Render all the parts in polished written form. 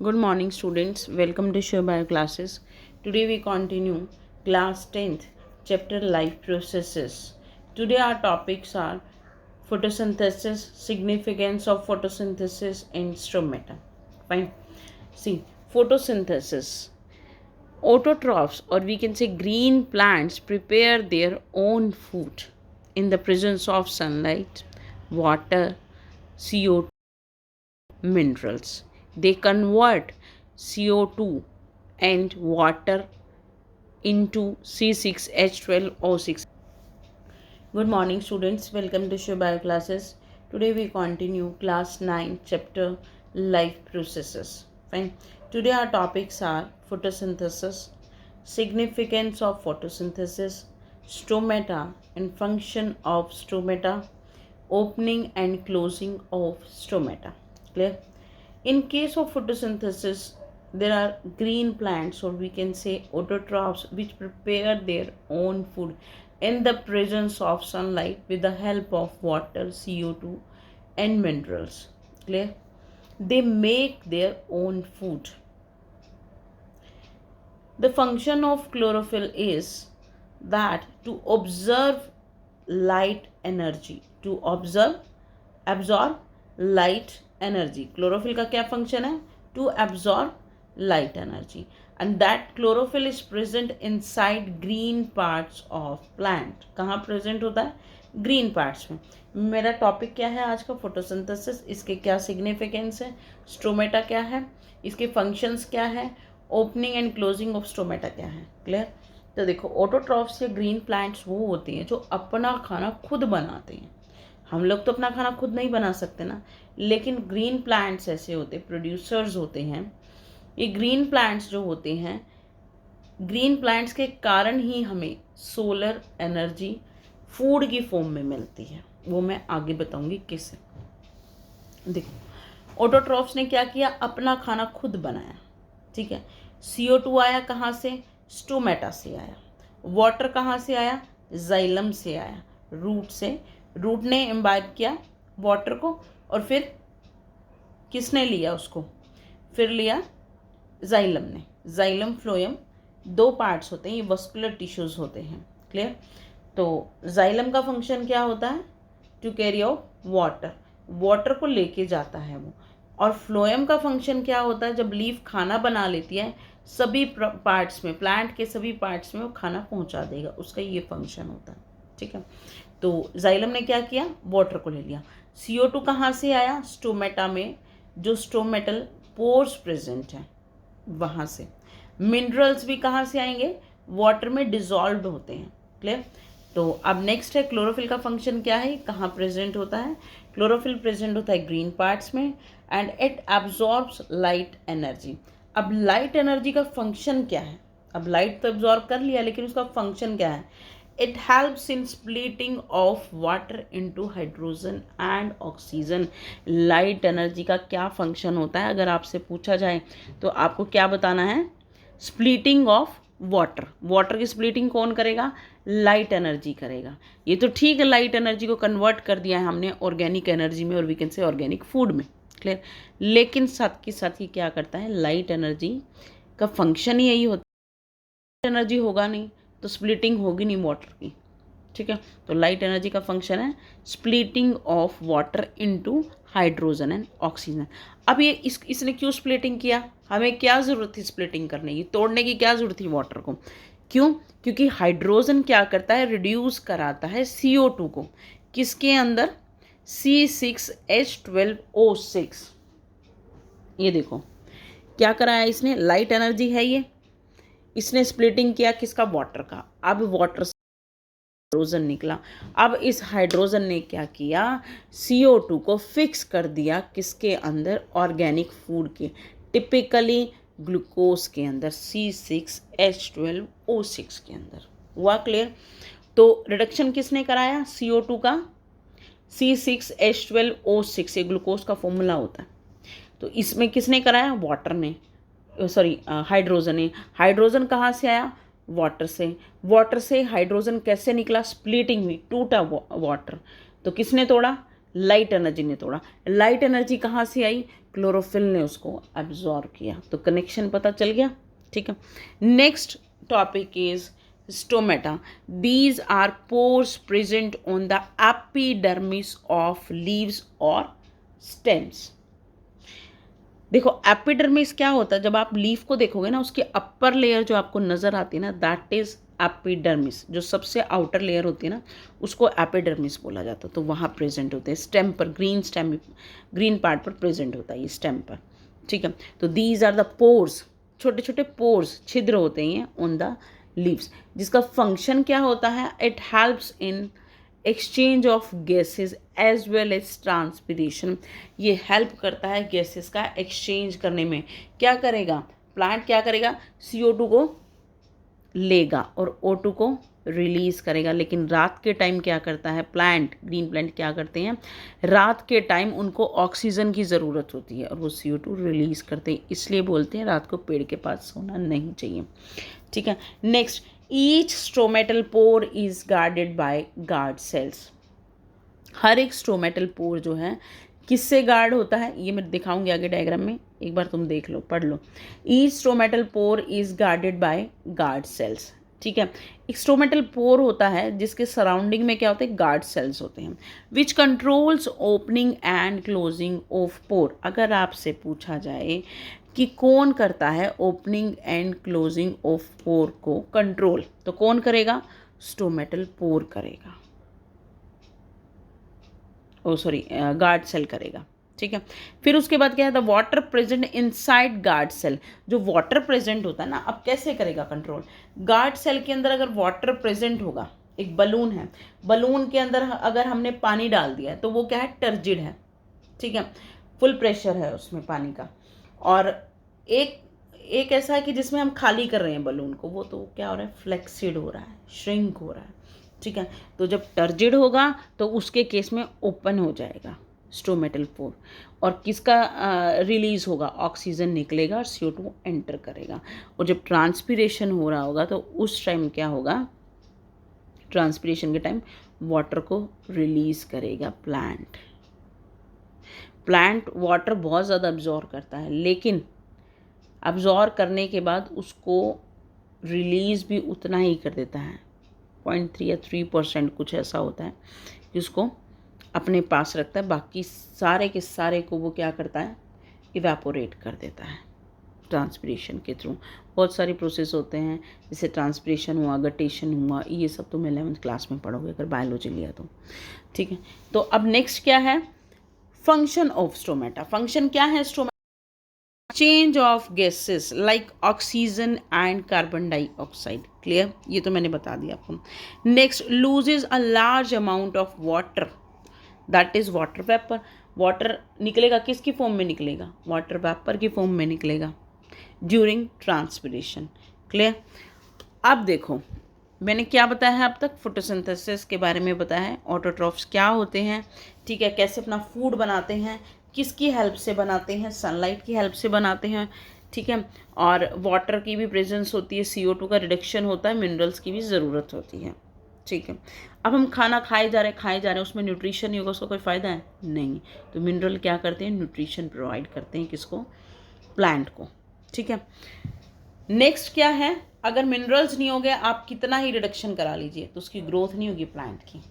Good morning, students. Welcome to Sure Bio classes. Today we continue class 10th, chapter Life Processes. Today our topics are photosynthesis, significance of photosynthesis, and stomata. Fine. See, photosynthesis. Autotrophs, or we can say green plants, prepare their own food in the presence of sunlight, water, CO2, minerals. They convert CO2 and water into C6H12O6. Good morning, students. Welcome to Shiv Bio classes. Today we continue class 9, chapter Life Processes. Fine. Today our topics are photosynthesis, significance of photosynthesis, stomata and function of stomata, opening and closing of stomata. Clear? In case of photosynthesis, there are green plants, or we can say autotrophs, which prepare their own food in the presence of sunlight with the help of water, CO2, and minerals. Clear? They make their own food. The function of chlorophyll is that to observe light energy, to absorb light energy. Chlorophyll का क्या function है? To absorb light energy, and that chlorophyll is present inside green parts of plant. कहाँ present होता है? Green parts में. मेरा topic क्या है आज का? फोटोसिंथेसिस. इसके क्या सिग्निफिकेंस है? स्टोमेटा क्या है? इसके फंक्शंस क्या है? Opening and closing of stomata क्या है? क्लियर? तो देखो, ऑटोट्रॉफ्स या ग्रीन प्लांट्स वो होते हैं जो अपना खाना खुद बनाते हैं. हम लोग तो अपना खाना खुद नहीं बना सकते ना, लेकिन ग्रीन प्लांट्स ऐसे होते, प्रोड्यूसर्स होते हैं. ये ग्रीन प्लांट्स जो होते हैं, ग्रीन प्लांट्स के कारण ही हमें सोलर एनर्जी फूड की फॉर्म में मिलती है. वो मैं आगे बताऊंगी किससे. देखो, ऑटोट्रॉफ्स ने क्या किया? अपना खाना खुद बनाया. ठीक है. CO2 आया कहाँ से? स्टोमेटा से आया. वाटर कहाँ से आया? जाइलम से आया, रूट से. रूट ने इम्बाइब किया वाटर को, और फिर किसने लिया उसको? फिर लिया जाइलम ने. जाइलम फ्लोएम दो पार्ट्स होते हैं, ये वस्कुलर टिश्यूज होते हैं. क्लियर? तो जाइलम का फंक्शन क्या होता है? To carry out water. Water को लेके जाता है वो. और फ्लोएम का फंक्शन क्या होता है? जब लीफ खाना बना लेती है, सभी पार्ट्स में, प्लांट के सभी पार्ट्स में वो खाना पहुंचा देगा. उसका ये फंक्शन होता है. ठीक है. तो जाइलम ने क्या किया? वाटर को ले लिया. CO2 कहाँ से आया? स्टोमेटा में, जो स्टोमेटल पोर्स प्रेजेंट है वहाँ से. मिनरल्स भी कहाँ से आएंगे? वाटर में डिजॉल्व होते हैं. क्लियर? तो अब नेक्स्ट है क्लोरोफिल का फंक्शन क्या है, कहाँ प्रेजेंट होता है? क्लोरोफिल प्रेजेंट होता है ग्रीन पार्ट्स में, and it absorbs light energy. अब लाइट एनर्जी का फंक्शन क्या है? अब लाइट तो एब्जॉर्ब कर लिया, लेकिन उसका फंक्शन क्या है? It helps in splitting of water into hydrogen and oxygen. Light energy का क्या फंक्शन होता है? अगर आपसे पूछा जाए तो आपको क्या बताना है? Splitting of water. वाटर की स्प्लिटिंग कौन करेगा? लाइट एनर्जी करेगा. ये तो ठीक है, लाइट एनर्जी को कन्वर्ट कर दिया है हमने ऑर्गेनिक एनर्जी में, और we can say organic food में. क्लियर? लेकिन साथ के साथ ही क्या करता है? लाइट एनर्जी का फंक्शन ही यही होता है. एनर्जी होगा नहीं तो स्प्लिटिंग होगी नहीं वाटर की. ठीक है. तो लाइट एनर्जी का फंक्शन है splitting of water into hydrogen and oxygen. अब ये इसने क्यों स्प्लिटिंग किया? हमें क्या ज़रूरत थी स्प्लिटिंग करने की? तोड़ने की क्या ज़रूरत थी वाटर को? क्यों? क्योंकि हाइड्रोजन क्या करता है? रिड्यूस कराता है CO2 को. किसके अंदर? C6H12O6. ये देखो क्या कराया इसने? लाइट एनर्जी है ये. इसने स्प्लिटिंग किया किसका? वाटर का. अब वाटर से हाइड्रोजन निकला. अब इस हाइड्रोजन ने क्या किया? CO2 को फिक्स कर दिया किसके अंदर? ऑर्गेनिक फूड के, टिपिकली ग्लूकोज के अंदर, C6H12O6 के अंदर. हुआ क्लियर? तो रिडक्शन किसने कराया? CO2 का. C6H12O6 ये ग्लूकोज का फॉर्मूला होता है. तो इसमें किसने कराया? वाटर ने, सॉरी हाइड्रोजन ने. हाइड्रोजन कहाँ से आया? वाटर से. वाटर से हाइड्रोजन कैसे निकला? स्प्लिटिंग हुई, टूटा वाटर. तो किसने तोड़ा? लाइट एनर्जी ने तोड़ा. लाइट एनर्जी कहाँ से आई? क्लोरोफिल ने उसको एब्जॉर्ब किया। तो कनेक्शन पता चल गया, ठीक है। Next topic is stomata. These are pores present on the epidermis of leaves or stems. देखो एपिडर्मिस क्या होता है, जब आप लीफ को देखोगे ना, उसकी अपर लेयर जो आपको नजर आती है ना, दैट इज एपिडर्मिस। जो सबसे आउटर लेयर होती है ना, उसको एपिडर्मिस बोला जाता है। तो वहाँ प्रेजेंट होते हैं स्टेम पर, ग्रीन पार्ट पर प्रेजेंट होता है ये स्टेम पर, ठीक है। तो दीज आर द पोर्स, छोटे छोटे पोर्स, छिद्र होते हैं ऑन द लीव्स, जिसका फंक्शन क्या होता है, it helps in exchange of gases as well as transpiration. ये हेल्प करता है गैसेस का एक्सचेंज करने में। क्या करेगा प्लांट, क्या करेगा, CO2 को लेगा और O2 को रिलीज करेगा। लेकिन रात के टाइम क्या करता है प्लांट, ग्रीन प्लांट क्या करते हैं, रात के टाइम उनको ऑक्सीजन की ज़रूरत होती है और वो CO2 रिलीज करते हैं। इसलिए बोलते हैं रात को पेड़ के पास सोना नहीं चाहिए, ठीक है। Next, each stomatal pore is guarded by guard cells. हर एक स्ट्रोमेटल पोर जो है किससे गार्ड होता है, ये मैं दिखाऊंगी आगे डायग्राम में, एक बार तुम देख लो, पढ़ लो। Each stomatal pore is guarded by guard cells, ठीक है। एक स्ट्रोमेटल पोर होता है जिसके सराउंडिंग में क्या होते हैं, गार्ड सेल्स होते हैं, विच controls opening and closing of pore. अगर आपसे पूछा जाए कि कौन करता है opening and closing of pore को कंट्रोल, तो कौन करेगा, स्टोमेटल पोर करेगा, ओ सॉरी गार्ड सेल करेगा, ठीक है। फिर उसके बाद क्या है, the water present inside guard cell. जो वाटर प्रेजेंट होता है ना, अब कैसे करेगा कंट्रोल, गार्ड सेल के अंदर अगर वाटर प्रेजेंट होगा, एक बलून है, बलून के अंदर अगर हमने पानी डाल दिया है तो वो क्या है, टर्जिड है, ठीक है, फुल प्रेशर है उसमें पानी का। और एक ऐसा है कि जिसमें हम खाली कर रहे हैं बलून को, वो तो क्या हो रहा है, फ्लेक्सिड हो रहा है, श्रिंक हो रहा है, ठीक है। तो जब टर्जिड होगा तो उसके केस में ओपन हो जाएगा स्टोमेटल पोर, और किसका रिलीज होगा, ऑक्सीजन निकलेगा और CO2 एंटर करेगा। और जब ट्रांसपिरेशन हो रहा होगा तो उस टाइम क्या होगा, ट्रांसपिरेशन के टाइम वाटर को रिलीज करेगा प्लांट वाटर बहुत ज़्यादा अब्जॉर्व करता है, लेकिन अब्जॉर्व करने के बाद उसको रिलीज़ भी उतना ही कर देता है, 0.3 या 3% कुछ ऐसा होता है कि उसको अपने पास रखता है, बाकी सारे के सारे को वो क्या करता है, इवेपोरेट कर देता है ट्रांसपिरेशन के थ्रू। बहुत सारी प्रोसेस होते हैं, जैसे ट्रांसपिरेशन हुआ, गटेशन हुआ, ये सब तुम 11th क्लास में पढ़ोगे अगर बायोलॉजी लिया तो, ठीक है। तो अब नेक्स्ट क्या है, फंक्शन ऑफ स्टोमेटा। फंक्शन क्या है stomata, change of gases like oxygen and carbon dioxide, clear, ये तो मैंने बता दिया आपको। Next, loses a large amount of water, that is water vapour. Water निकलेगा किसकी फॉर्म में निकलेगा, वाटर वेपर की फॉर्म में निकलेगा ड्यूरिंग ट्रांसपिरेशन, क्लियर। अब देखो मैंने क्या बताया है अब तक, फोटोसिंथेसिस के बारे में बताया है, ऑटोट्रॉफ्स क्या होते हैं, ठीक है, कैसे अपना फूड बनाते हैं, किसकी हेल्प से बनाते हैं, सनलाइट की हेल्प से बनाते हैं, ठीक है। और वाटर की भी प्रेजेंस होती है, CO2 का रिडक्शन होता है, मिनरल्स की भी ज़रूरत होती है, ठीक है। अब हम खाना खाए जा रहे हैं, उसमें न्यूट्रिशन नहीं होगा, उसका कोई फ़ायदा है नहीं। तो मिनरल क्या करते हैं, न्यूट्रिशन प्रोवाइड करते हैं, किसको, प्लांट को, ठीक है। नेक्स्ट क्या है, अगर मिनरल्स नहीं हो गए, आप कितना ही रिडक्शन करा लीजिए तो उसकी ग्रोथ नहीं होगी प्लांट की,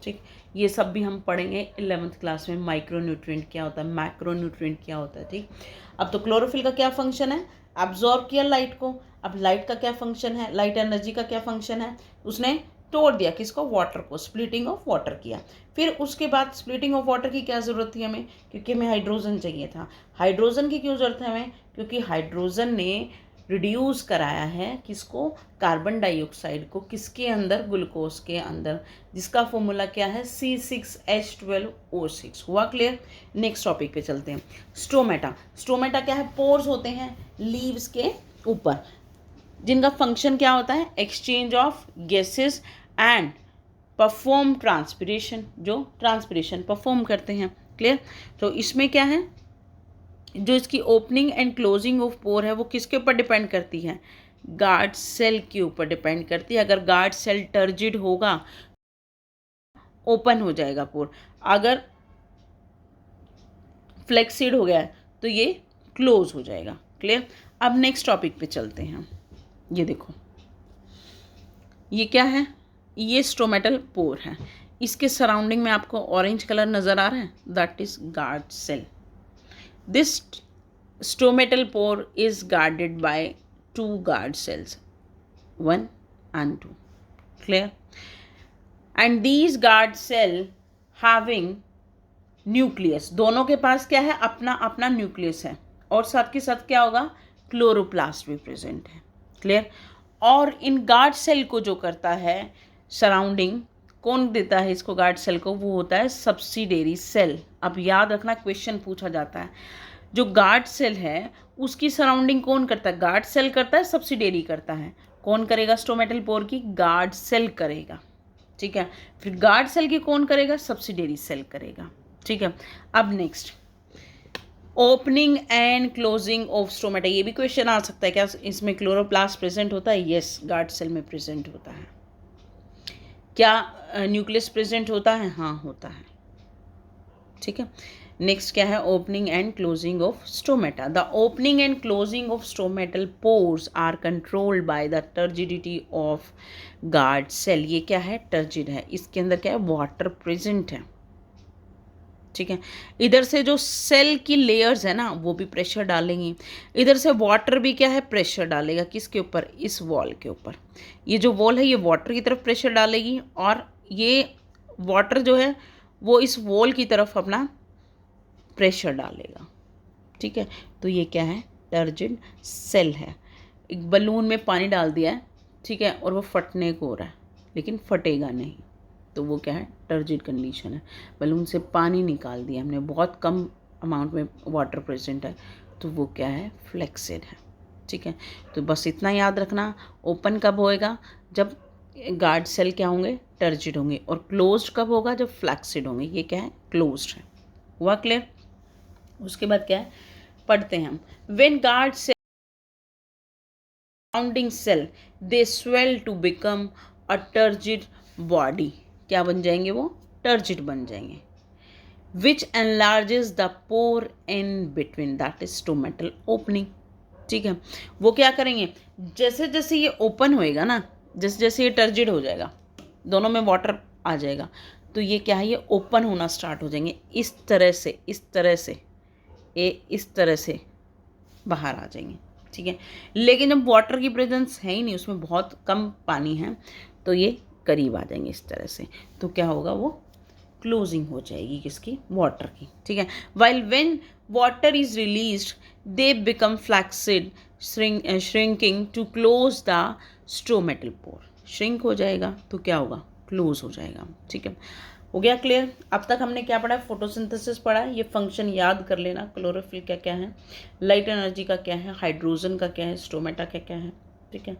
ठीक। ये सब भी हम पढ़ेंगे 11th क्लास में, माइक्रो न्यूट्रिएंट क्या होता है, मैक्रो न्यूट्रिएंट क्या होता है, ठीक। अब तो क्लोरोफिल का क्या फंक्शन है, एब्जॉर्ब किया लाइट को। अब लाइट का क्या फंक्शन है, लाइट एनर्जी का क्या फंक्शन है, उसने तोड़ दिया किसको, वाटर को, स्प्लिटिंग ऑफ वाटर किया। फिर उसके बाद स्प्लिटिंग ऑफ वाटर की क्या ज़रूरत थी हमें, क्योंकि हमें हाइड्रोजन चाहिए था। हाइड्रोजन की क्यों ज़रूरत है हमें, क्योंकि हाइड्रोजन ने रिड्यूस कराया है किसको, कार्बन डाइऑक्साइड को, किसके अंदर, ग्लूकोज के अंदर, जिसका फॉर्मूला क्या है, C6H12O6। हुआ क्लियर। नेक्स्ट टॉपिक पे चलते हैं, स्टोमेटा। स्टोमेटा क्या है, पोर्स होते हैं लीव्स के ऊपर, जिनका फंक्शन क्या होता है, exchange of gases and perform transpiration, जो ट्रांसपिरेशन परफॉर्म करते हैं, क्लियर। तो इसमें क्या है, जो इसकी opening and closing of pore है वो किसके ऊपर डिपेंड करती है, गार्ड सेल के ऊपर डिपेंड करती है। अगर गार्ड सेल टर्जिड होगा ओपन हो जाएगा पोर, अगर फ्लेक्सिड हो गया है तो ये क्लोज हो जाएगा। क्लियर। अब नेक्स्ट टॉपिक पे चलते हैं हम। ये देखो, ये क्या है, ये स्टोमेटल पोर है। इसके सराउंडिंग में आपको ऑरेंज कलर नज़र आ रहा है, that is guard cell. This stomatal pore is guarded by 2 guard cells, 1 and 2. Clear? And these guard cell having nucleus, दोनों के पास क्या है, अपना अपना न्यूक्लियस है, और साथ के साथ क्या होगा, क्लोरोप्लास्ट भी प्रेजेंट है। क्लियर। और इन गार्ड सेल को जो करता है सराउंडिंग, कौन देता है इसको गार्ड सेल को, वो होता है सब्सिडियरी सेल। अब याद रखना, क्वेश्चन पूछा जाता है, जो गार्ड सेल है उसकी सराउंडिंग कौन करता है, गार्ड सेल करता है, सब्सिडियरी करता है। कौन करेगा स्टोमेटल पोर की, गार्ड सेल करेगा। ठीक है, फिर गार्ड सेल की कौन करेगा, सब्सिडियरी सेल करेगा। ठीक है। अब next, opening and closing of stomata. ये भी क्वेश्चन आ सकता है, क्या इसमें क्लोरोप्लास्ट प्रेजेंट होता है, यस, गार्ड सेल में प्रेजेंट होता है। क्या न्यूक्लियस प्रेजेंट होता है, हाँ होता है। ठीक है। नेक्स्ट क्या है, opening and closing of stomata. The opening and closing of stomatal pores are controlled by the turgidity of guard cell. ये क्या है, टर्जिड है, इसके अंदर क्या है, वाटर प्रेजेंट है। ठीक है। इधर से जो सेल की लेयर्स है ना, वो भी प्रेशर डालेंगी, इधर से वाटर भी क्या है, प्रेशर डालेगा, किसके ऊपर, इस वॉल के ऊपर। ये जो वॉल है ये वाटर की तरफ प्रेशर डालेगी, और ये वाटर जो है वो इस वॉल की तरफ अपना प्रेशर डालेगा। ठीक है। तो ये क्या है, टर्जिड सेल है। एक बलून में पानी डाल दिया है, ठीक है, और वो फटने को हो रहा है, लेकिन फटेगा नहीं, तो वो क्या है, टर्जिड कंडीशन है। बलून से पानी निकाल दिया हमने, बहुत कम अमाउंट में वाटर प्रेजेंट है, तो वो क्या है, फ्लेक्सिड है। ठीक है। तो बस इतना याद रखना, ओपन कब होएगा, जब गार्ड सेल क्या होंगे, टर्जिड होंगे, और क्लोज्ड कब होगा, जब फ्लैक्सिड होंगे। ये क्या है, क्लोज्ड है। हुआ क्लियर। उसके बाद क्या है, पढ़ते हैं हम। When guard cell surrounding cell they swell to become a turgid body. क्या बन जाएंगे, वो टर्जिड बन जाएंगे। Which enlarges the pore in between, that is stomatal opening. ठीक है। वो क्या करेंगे, जैसे जैसे ये ओपन होएगा ना, जैसे जैसे ये टर्जिड हो जाएगा, दोनों में वाटर आ जाएगा, तो ये क्या है, ये ओपन होना स्टार्ट हो जाएंगे, इस तरह से, इस तरह से, ये इस तरह से बाहर आ जाएंगे। ठीक है। लेकिन जब वाटर की प्रेजेंस है ही नहीं, उसमें बहुत कम पानी है, तो ये करीब आ जाएंगे इस तरह से, तो क्या होगा, वो क्लोजिंग हो जाएगी, किसकी, वाटर की। ठीक है। While when water is released they become flaccid, shrinking to close the stomatal pore. Shrink हो जाएगा तो क्या होगा, क्लोज हो जाएगा। ठीक है, हो गया क्लियर। अब तक हमने क्या पढ़ा है, फोटोसिंथेसिस पढ़ा है, ये फंक्शन याद कर लेना, क्लोरोफिल क्या क्या है, लाइट एनर्जी का क्या है, हाइड्रोजन का क्या है, स्टोमेटा का क्या है। ठीक है।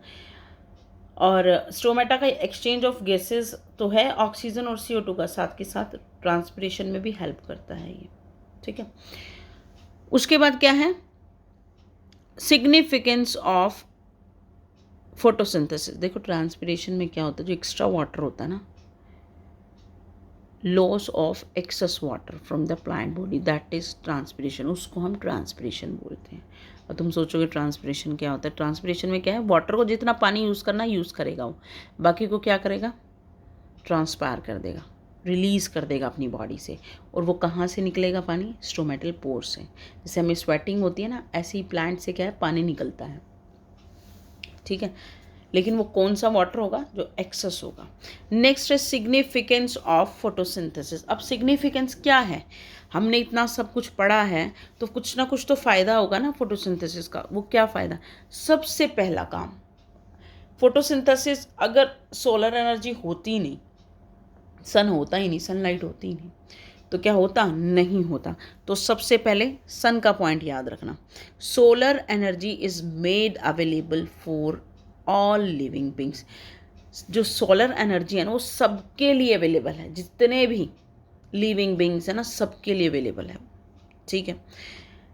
और स्टोमेटा का एक्सचेंज ऑफ गैसेस तो है, ऑक्सीजन और CO2 का, साथ के साथ ट्रांसपिरेशन में भी हेल्प करता है ये। ठीक है। उसके बाद क्या है, सिग्निफिकेंस ऑफ फोटोसिंथेसिस। देखो ट्रांसपिरेशन में क्या होता है, जो एक्स्ट्रा वाटर होता है ना, loss of excess water from the plant body, that is transpiration, उसको हम ट्रांसपिरेशन बोलते हैं। और तुम सोचोगे ट्रांसपिरेशन क्या होता है, ट्रांसपिरेशन में क्या है, वाटर को जितना पानी यूज़ करना यूज़ करेगा वो, बाकी को क्या करेगा, ट्रांसपायर कर देगा, रिलीज़ कर देगा अपनी बॉडी से। और वो कहाँ से निकलेगा पानी, स्टोमेटल पोर से। जैसे हमें स्वेटिंग होती है ना, ऐसे ही प्लांट से क्या है, पानी निकलता है। ठीक है। लेकिन वो कौन सा वाटर होगा, जो एक्सेस होगा। नेक्स्ट है सिग्निफिकेंस ऑफ फोटोसिंथेसिस। अब सिग्निफिकेंस क्या है, हमने इतना सब कुछ पढ़ा है, तो कुछ ना कुछ तो फ़ायदा होगा ना फोटोसिंथेसिस का। वो क्या फ़ायदा, सबसे पहला काम, फोटोसिंथेसिस अगर सोलर एनर्जी होती नहीं, सन होता ही नहीं, सनलाइट होती ही नहीं, तो क्या होता, नहीं होता। तो सबसे पहले सन का पॉइंट याद रखना, solar energy is made available for all living beings. जो सोलर एनर्जी है ना, वो सबके लिए अवेलेबल है, जितने भी लिविंग बींग्स है ना, सबके लिए अवेलेबल है। ठीक है।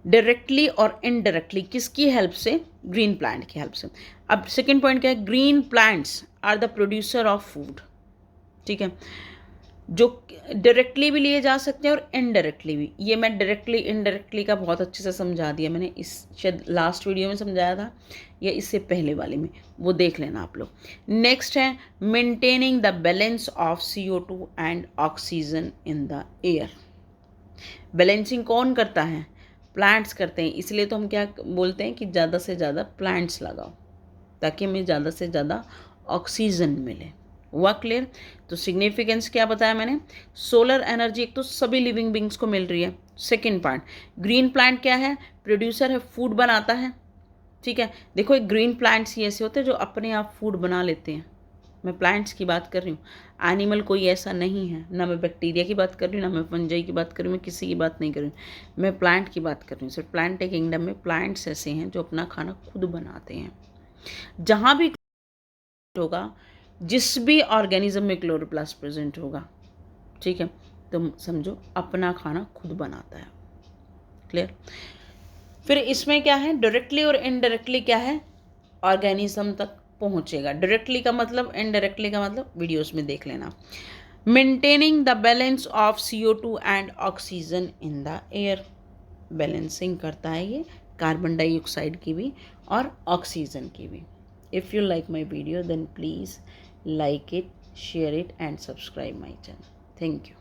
डायरेक्टली और इनडायरेक्टली, किसकी हेल्प से, ग्रीन प्लांट की हेल्प से। अब सेकेंड पॉइंट क्या है, green plants are the producer of food. ठीक है। जो डायरेक्टली भी लिए जा सकते हैं और इनडायरेक्टली भी। ये मैं डायरेक्टली इनडायरेक्टली का बहुत अच्छे से समझा दिया मैंने, इस शायद लास्ट वीडियो में समझाया था या इससे पहले वाले में, वो देख लेना आप लोग। नेक्स्ट है maintaining the balance of CO2 and oxygen in the air. Balancing कौन करता है? प्लांट्स करते हैं। इसलिए तो हम क्या बोलते हैं कि ज़्यादा से ज़्यादा प्लांट्स लगाओ ताकि हमें ज़्यादा से ज़्यादा ऑक्सीजन मिले। हुआ क्लियर? तो सिग्निफिकेंस क्या बताया मैंने? सोलर एनर्जी एक तो सभी लिविंग बींग्स को मिल रही है। सेकेंड पार्ट, ग्रीन प्लांट क्या है? प्रोड्यूसर है, फूड बनाता है। ठीक है, देखो एक ग्रीन प्लांट्स ही ऐसे होते हैं जो अपने आप फूड बना लेते हैं। मैं प्लांट्स की बात कर रही हूँ, एनिमल कोई ऐसा नहीं है। ना मैं बैक्टीरिया की बात कर रही हूँ, ना मैं फंजाई की बात कर रही हूँ, मैं किसी की बात नहीं कर रही हूँ, मैं प्लांट की बात कर रही हूँ। सिर्फ प्लांट किंगडम में प्लांट्स ऐसे हैं जो अपना खाना खुद बनाते हैं। जहाँ भी होगा, जिस भी ऑर्गेनिज्म में क्लोरोप्लास्ट प्रेजेंट होगा, ठीक है, तो समझो अपना खाना खुद बनाता है। क्लियर? फिर इसमें क्या है? डायरेक्टली और इनडायरेक्टली क्या है? ऑर्गेनिज्म तक पहुंचेगा। डायरेक्टली का मतलब, इनडायरेक्टली का मतलब वीडियोस में देख लेना। Maintaining the balance of CO2 and oxygen in the air. Balancing करता है ये कार्बन डाइऑक्साइड की भी और ऑक्सीजन की भी। If you like my video then please like it, share it and subscribe my channel. Thank you.